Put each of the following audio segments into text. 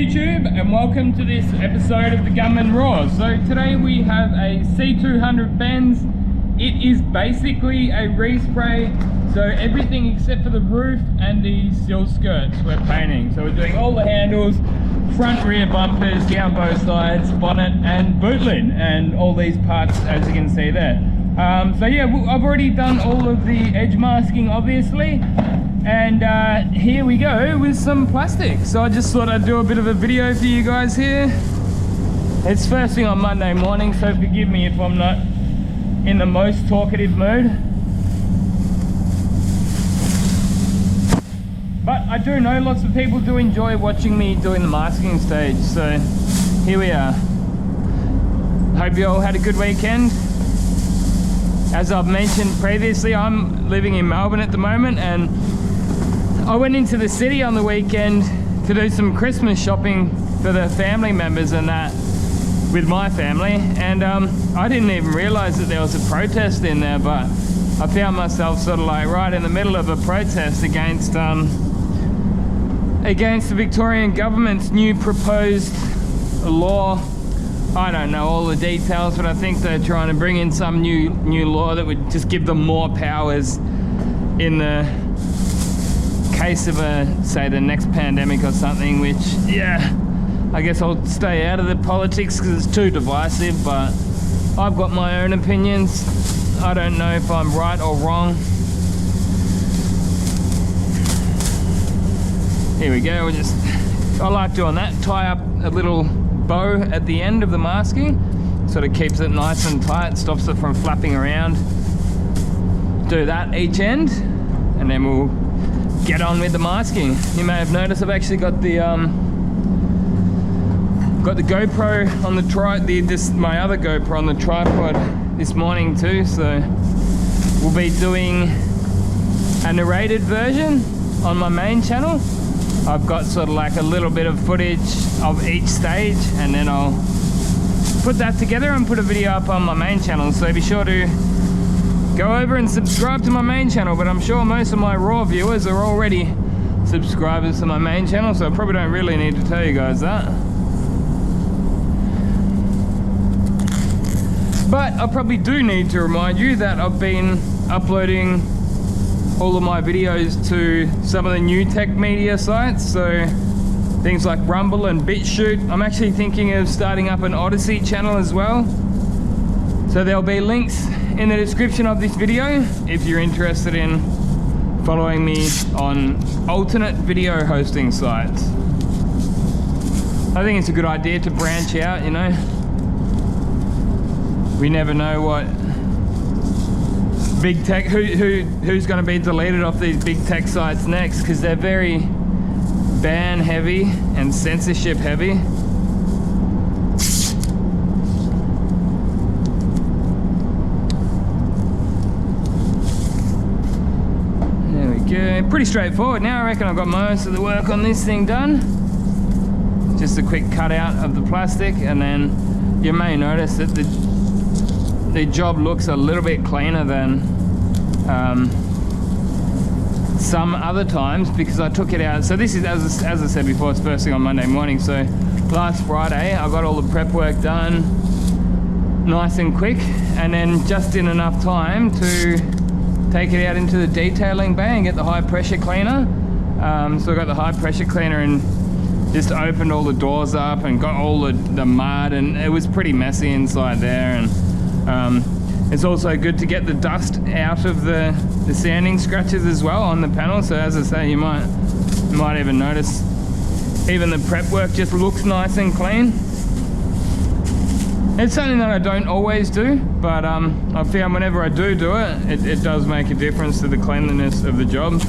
YouTube, and welcome to this episode of the Gunman Raw. So today we have a C200 Benz. It is basically a respray, so everything except for the roof and the sill skirts we're painting. So we're doing all the handles, front rear bumpers down both sides, bonnet and boot lid, and all these parts as you can see there. So yeah, I've already done all of the edge masking obviously, and here we go with some plastic. So I just thought I'd do a bit of a video for you guys here. It's first thing on Monday morning, so forgive me if I'm not in the most talkative mood. But I do know lots of people do enjoy watching me doing the masking stage, so here we are. Hope you all had a good weekend. As I've mentioned previously, I'm living in Melbourne at the moment, and I went into the city on the weekend to do some Christmas shopping for the family members and that with my family, and I didn't even realize that there was a protest in there, but I found myself sort of like right in the middle of a protest against the Victorian government's new proposed law. I don't know all the details, but I think they're trying to bring in some new law that would just give them more powers in the case of say the next pandemic or something, which, yeah, I guess I'll stay out of the politics because it's too divisive, but I've got my own opinions. I don't know if I'm right or wrong. Here we go. I like doing that. Tie up a little bow at the end of the masking, sort of keeps it nice and tight, stops it from flapping around. Do that each end, and then we'll get on with the masking. You may have noticed I've actually got the GoPro on the my other GoPro on the tripod this morning too, so we'll be doing a narrated version on my main channel. I've got sort of like a little bit of footage of each stage, and then I'll put that together and put a video up on my main channel, so be sure to go over and subscribe to my main channel. But I'm sure most of my Raw viewers are already subscribers to my main channel, so I probably don't really need to tell you guys that. But I probably do need to remind you that I've been uploading all of my videos to some of the new tech media sites, so things like Rumble and BitChute. I'm actually thinking of starting up an Odyssey channel as well, so there'll be links in the description of this video if you're interested in following me on alternate video hosting sites. I think it's a good idea to branch out, you know. We never know what big tech, who's going to be deleted off these big tech sites next, because they're very ban heavy and censorship heavy. There we go. Pretty straightforward now. I reckon I've got most of the work on this thing done. Just a quick cutout of the plastic, and then you may notice that the job looks a little bit cleaner than some other times, because I took it out. So this is, as I said before, it's first thing on Monday morning, so last Friday I got all the prep work done nice and quick, and then just in enough time to take it out into the detailing bay and get the high pressure cleaner. So I got the high pressure cleaner and just opened all the doors up and got all the mud, and it was pretty messy inside there. And it's also good to get the dust out of the sanding scratches as well on the panel. So as I say, you might even notice even the prep work just looks nice and clean. It's something that I don't always do, but I found whenever I do it, it does make a difference to the cleanliness of the job.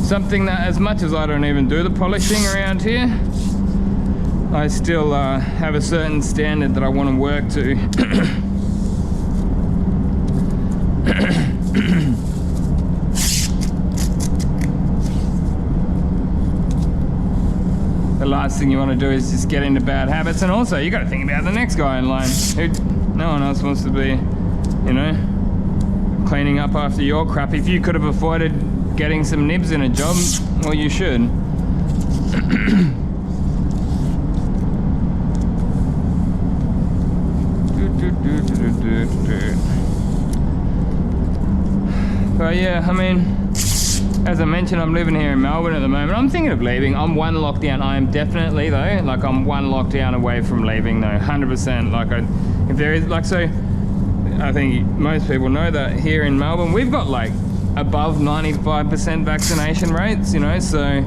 Something that, as much as I don't even do the polishing around here, I still have a certain standard that I want to work to. The last thing you want to do is just get into bad habits, and also you got to think about the next guy in line. No one else wants to be, you know, cleaning up after your crap. If you could have afforded getting some nibs in a job, well, you should. But yeah, I mean, as I mentioned, I'm living here in Melbourne at the moment. I'm thinking of leaving. I'm one lockdown. I am definitely though, like I'm one lockdown away from leaving though, 100%. Like if there is, like, so I think most people know that here in Melbourne, we've got like above 95% vaccination rates, you know, so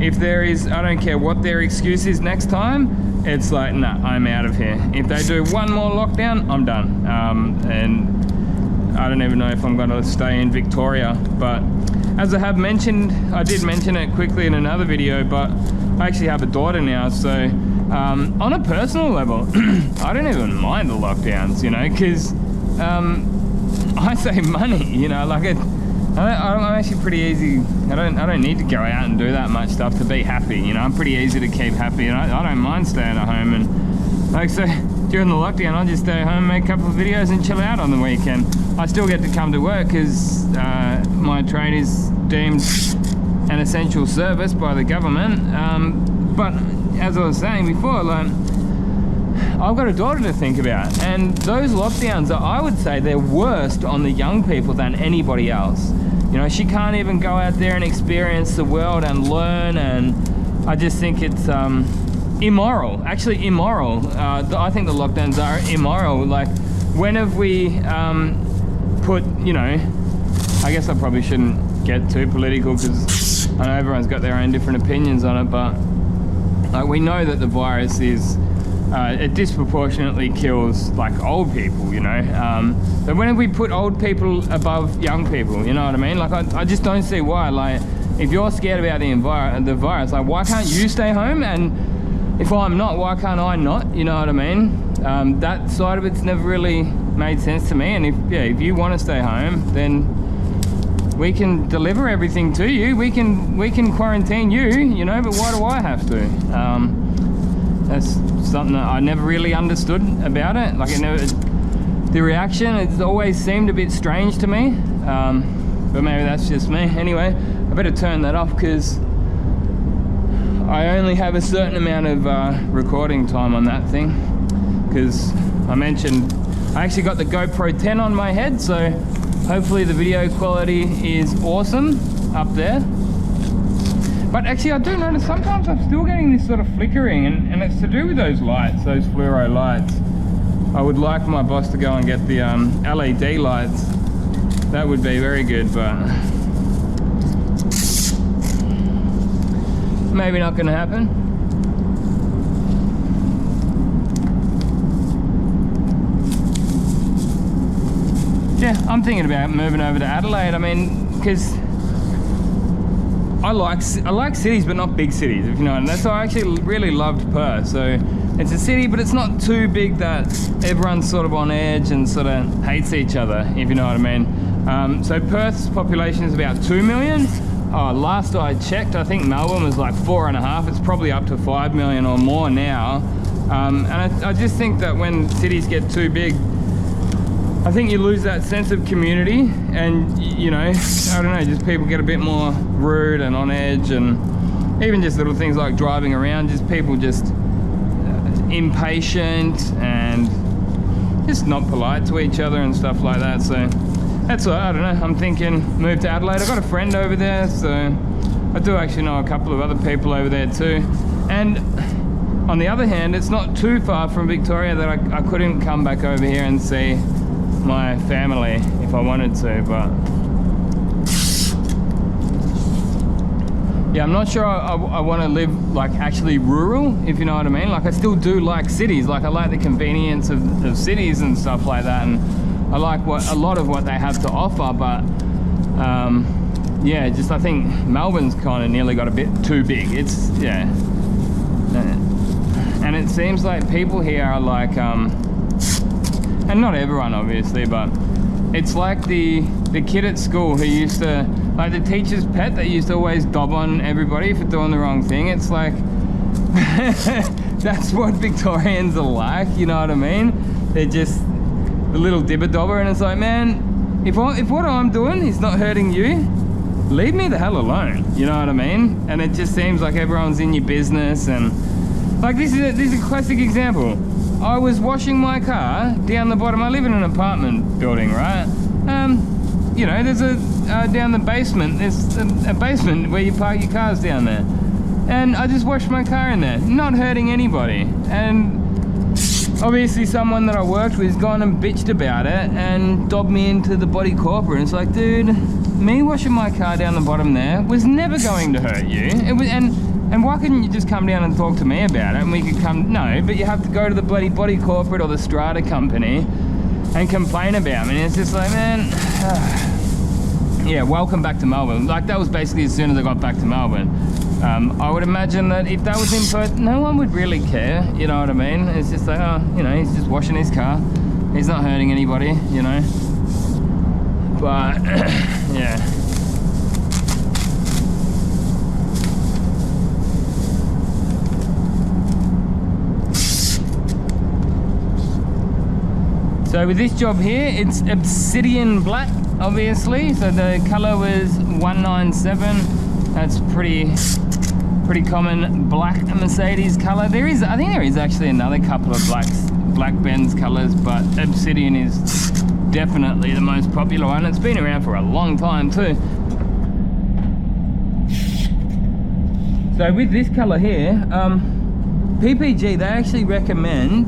if there is, I don't care what their excuse is next time, it's like, nah, I'm out of here. If they do one more lockdown, I'm done. And I don't even know if I'm going to stay in Victoria, but as I have mentioned, I did mention it quickly in another video, but I actually have a daughter now, so on a personal level, I don't even mind the lockdowns, you know, because I save money, you know, like I'm actually pretty easy. I don't need to go out and do that much stuff to be happy, you know. I'm pretty easy to keep happy, and I don't mind staying at home. And like, so during the lockdown, I'll just stay at home, make a couple of videos and chill out on the weekend. I still get to come to work because my trade is deemed an essential service by the government. But as I was saying before, like, I've got a daughter to think about, and those lockdowns are, I would say, they're worst on the young people than anybody else. You know, she can't even go out there and experience the world and learn, and I just think it's immoral, actually immoral. I think the lockdowns are immoral. Like, when have we put, you know, I guess I probably shouldn't get too political because I know everyone's got their own different opinions on it, but like, we know that the virus is it disproportionately kills like old people, you know. But when have we put old people above young people, you know what I mean? Like, I just don't see why. Like, if you're scared about the virus, like, why can't you stay home? And if I'm not, why can't I not? You know what I mean? That side of it's never really made sense to me. And if you want to stay home, then we can deliver everything to you. We can quarantine you, you know. But why do I have to? That's something that I never really understood about it. Like, the reaction, it's always seemed a bit strange to me. But maybe that's just me. Anyway, I better turn that off because I only have a certain amount of recording time on that thing. Because I mentioned I actually got the GoPro 10 on my head, so hopefully the video quality is awesome up there. But actually, I do notice sometimes I'm still getting this sort of flickering, and it's to do with those lights, those fluoro lights. I would like my boss to go and get the LED lights. That would be very good, but maybe not gonna happen. Yeah, I'm thinking about moving over to Adelaide. I mean, because I like cities, but not big cities, if you know. And that's why I actually really loved Perth. So it's a city, but it's not too big that everyone's sort of on edge and sort of hates each other, if you know what I mean. So Perth's population is about 2 million. Last I checked, I think Melbourne was like 4.5. It's probably up to 5 million or more now. And I just think that when cities get too big, I think you lose that sense of community, and you know, I don't know, just people get a bit more rude and on edge, and even just little things like driving around, just people just impatient and just not polite to each other and stuff like that. So that's what, I don't know, I'm thinking move to Adelaide. I've got a friend over there, so I do actually know a couple of other people over there too. And on the other hand, it's not too far from Victoria that I couldn't come back over here and see my family if I wanted to. But yeah, I'm not sure I want to live like actually rural, if you know what I mean. Like, I still do like cities. Like, I like the convenience of cities and stuff like that, and I like a lot of what they have to offer. But yeah, just I think Melbourne's kind of nearly got a bit too big. It's, yeah, and it seems like people here are like and not everyone obviously, but it's like the kid at school who used to, like the teacher's pet that used to always dob on everybody for doing the wrong thing. It's like that's what Victorians are like, you know what I mean? They're just a little dibber-dobber, and it's like, man, if what I'm doing is not hurting you, leave me the hell alone, you know what I mean? And it just seems like everyone's in your business, and like this is a classic example. I was washing my car down the bottom. I live in an apartment building, right? You know, there's a down the basement, there's a basement where you park your cars down there. And I just washed my car in there, not hurting anybody. And obviously someone that I worked with has gone and bitched about it and dobbed me into the body corporate. It's like, dude, me washing my car down the bottom there was never going to hurt you. It was, and why couldn't you just come down and talk to me about it and we could come? No, but you have to go to the bloody body corporate or the strata company and complain about me. And it's just like, man, yeah, welcome back to Melbourne. Like, that was basically as soon as I got back to Melbourne. I would imagine that if that was in Perth, no one would really care, you know what I mean? It's just like, oh, you know, he's just washing his car. He's not hurting anybody, you know? But, yeah. So with this job here, it's obsidian black, obviously. So the color was 197. That's pretty common black Mercedes color. I think there is actually another couple of black Benz colors, but obsidian is definitely the most popular one. It's been around for a long time too. So with this color here, PPG, they actually recommend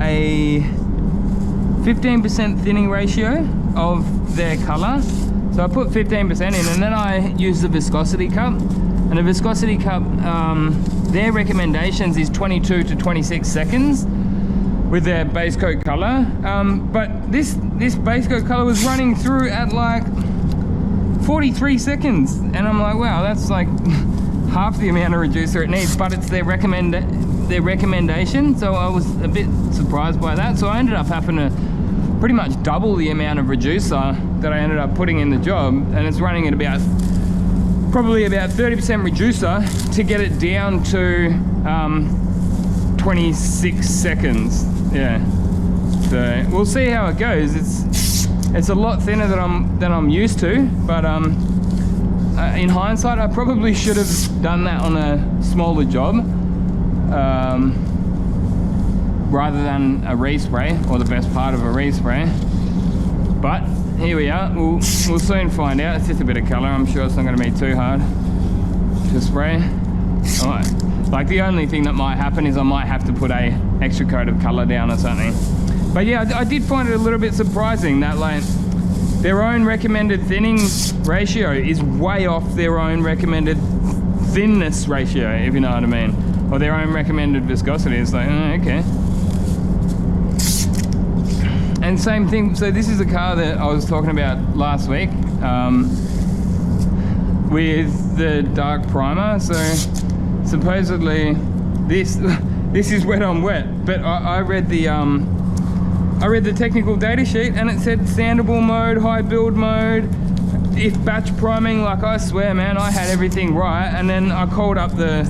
a 15% thinning ratio of their color. So I put 15% in, and then I use the viscosity cup. And the viscosity cup, their recommendations is 22 to 26 seconds with their base coat color. But this base coat color was running through at like 43 seconds. And I'm like, wow, that's like half the amount of reducer it needs, but it's their recommendation. So I was a bit surprised by that. So I ended up having to pretty much double the amount of reducer that I ended up putting in the job, and it's running at probably about 30% reducer to get it down to 26 seconds. Yeah, so we'll see how it goes. It's a lot thinner than I'm used to, but in hindsight, I probably should have done that on a smaller job rather than a respray, or the best part of a respray. But here we are. We'll soon find out. It's just a bit of color. I'm sure it's not going to be too hard to spray. Alright. Like, the only thing that might happen is I might have to put a extra coat of color down or something. But yeah, I did find it a little bit surprising that, like, their own recommended thinning ratio is way off their own recommended thinness ratio, if you know what I mean, or their own recommended viscosity. It's like, oh, okay. And same thing, so this is a car that I was talking about last week with the dark primer. So supposedly this is wet on wet, but I read the technical data sheet, and it said sandable mode, high build mode, if batch priming. Like, I swear, man, I had everything right, and then I called up the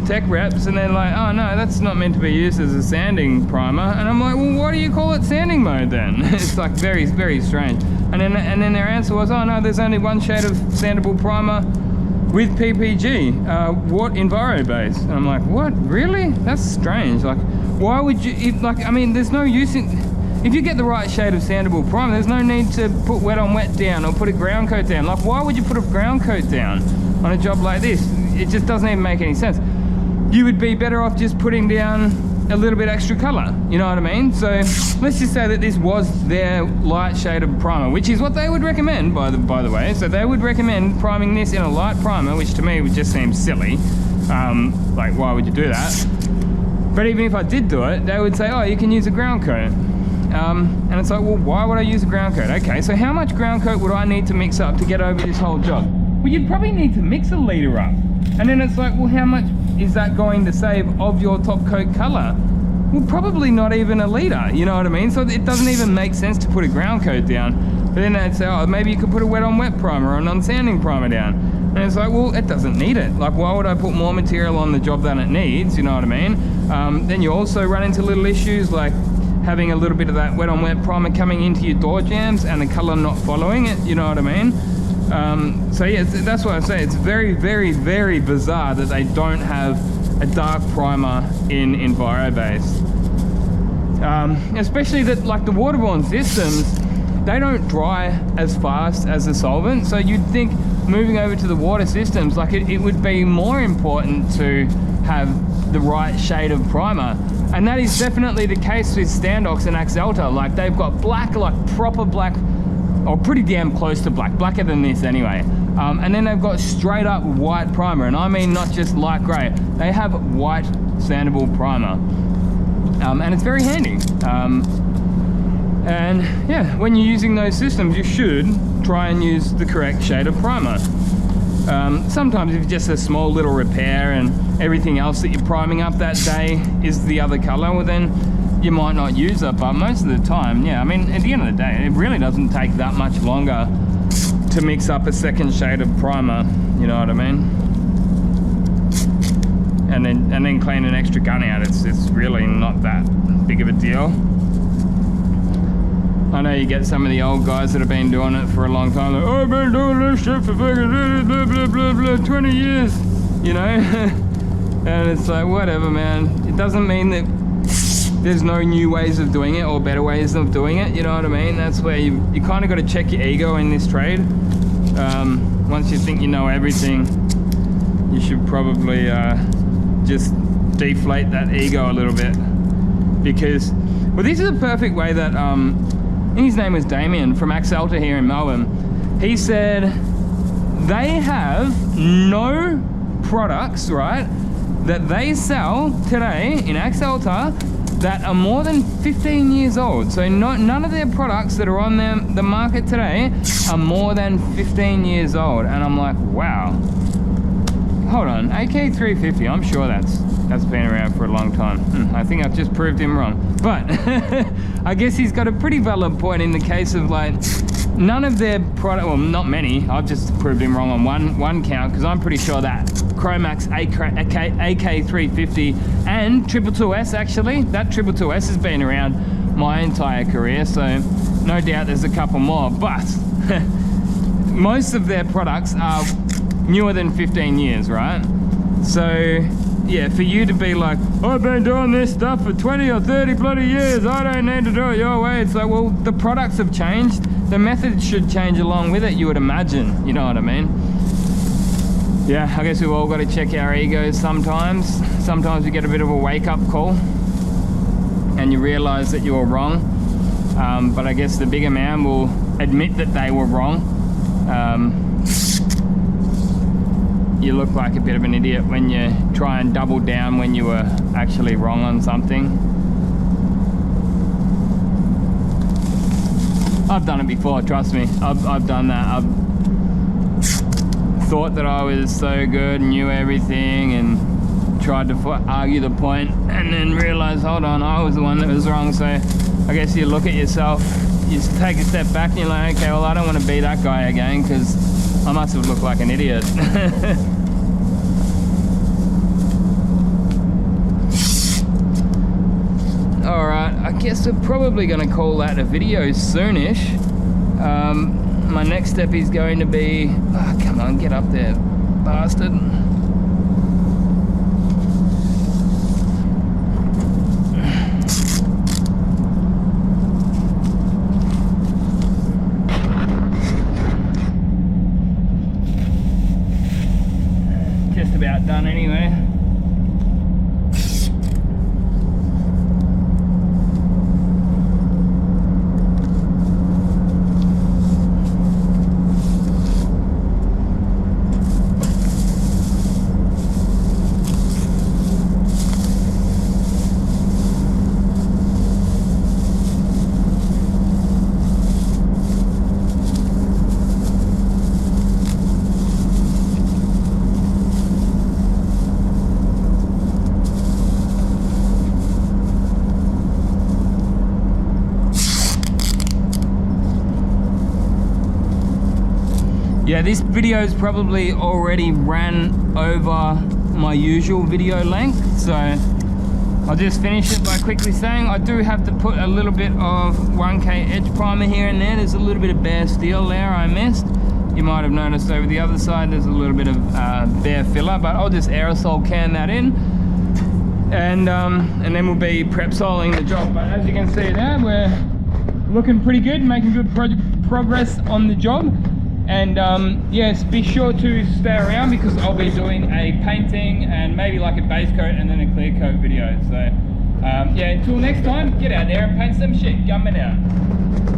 tech reps, and they're like, oh no, that's not meant to be used as a sanding primer. And I'm like, well, why do you call it sanding mode then? It's like very, very strange. And then their answer was, oh no, there's only one shade of sandable primer with PPG, what Enviro base. And I'm like, what, really? That's strange. Like, why would you, I mean, there's no use in, if you get the right shade of sandable primer, there's no need to put wet on wet down or put a ground coat down. Like, why would you put a ground coat down on a job like this? It just doesn't even make any sense. You would be better off just putting down a little bit extra color, you know what I mean? So let's just say that this was their light shade of primer, which is what they would recommend, by the way. So they would recommend priming this in a light primer, which to me would just seem silly. Like, why would you do that? But even if I did do it, they would say, oh, you can use a ground coat. And it's like, well, why would I use a ground coat? Okay, so how much ground coat would I need to mix up to get over this whole job? Well, you'd probably need to mix a litre up. And then it's like, well, how much is that going to save of your top coat color? Well, probably not even a litre, you know what I mean? So it doesn't even make sense to put a ground coat down. But then they'd say, oh, maybe you could put a wet on wet primer or a non-sanding primer down. And it's like, well, it doesn't need it. Like, why would I put more material on the job than it needs, you know what I mean? Then you also run into little issues like having a little bit of that wet on wet primer coming into your door jambs and the color not following it, you know what I mean? So yeah, that's what I say. It's very, very, very bizarre that they don't have a dark primer in EnviroBase. Especially that, like the waterborne systems, they don't dry as fast as the solvent. So you'd think moving over to the water systems, like it would be more important to have the right shade of primer. And that is definitely the case with Standox and Axalta. Like they've got black, like proper black, or pretty damn close to black, blacker than this anyway. And then they've got straight up white primer, and I mean not just light grey. They have white sandable primer, and it's very handy. And yeah, when you're using those systems, you should try and use the correct shade of primer. Sometimes if it's just a small little repair and everything else that you're priming up that day is the other color, well then you might not use it, but most of the time, yeah, I mean, at the end of the day, it really doesn't take that much longer to mix up a second shade of primer, you know what I mean? And then clean an extra gun out. It's really not that big of a deal. I know you get some of the old guys that have been doing it for a long time, like, oh, I've been doing this shit for fucking blah, blah, blah, blah, 20 years, you know? And it's like, whatever, man. It doesn't mean that there's no new ways of doing it or better ways of doing it, you know what I mean? That's where you kind of got to check your ego in this trade. Once you think you know everything, you should probably just deflate that ego a little bit. Because, well, this is a perfect way that, his name was Damien from Axalta here in Melbourne. He said they have no products, right, that they sell today in Axalta that are more than 15 years old. So none of their products that are on the market today are more than 15 years old. And I'm like, wow. Hold on, AK350, I'm sure that's been around for a long time. I think I've just proved him wrong. But I guess he's got a pretty valid point in the case of, like, none of their product, well, not many, I've just proved him wrong on one count, because I'm pretty sure that Chromax AK350 and 222S, actually, that 222S has been around my entire career, so no doubt there's a couple more, but most of their products are newer than 15 years, right? So yeah, for you to be like, I've been doing this stuff for 20 or 30 bloody years, I don't need to do it your way. It's like, well, the products have changed. The methods should change along with it, you would imagine. You know what I mean? Yeah, I guess we've all got to check our egos sometimes. Sometimes we get a bit of a wake-up call and you realize that you were wrong. But I guess the bigger man will admit that they were wrong. You look like a bit of an idiot when you try and double down when you were actually wrong on something. I've done it before, trust me. I've done that. I've thought that I was so good and knew everything and tried to argue the point and then realized, hold on, I was the one that was wrong. So I guess you look at yourself, you take a step back and you're like, okay, well, I don't want to be that guy again because I must have looked like an idiot. Alright, I guess we're probably going to call that a video soonish. My next step is going to be... Oh, come on, get up there, bastard. Just about done anyway. Yeah, this video's probably already ran over my usual video length, so I'll just finish it by quickly saying I do have to put a little bit of 1K edge primer here and there. There's a little bit of bare steel there I missed. You might have noticed over the other side there's a little bit of bare filler, but I'll just aerosol can that in. and then we'll be prep soling the job. But as you can see there, we're looking pretty good, making good progress on the job. And yes, be sure to stay around because I'll be doing a painting and maybe like a base coat and then a clear coat video. So yeah, until next time, get out there and paint some shit. Gunman out.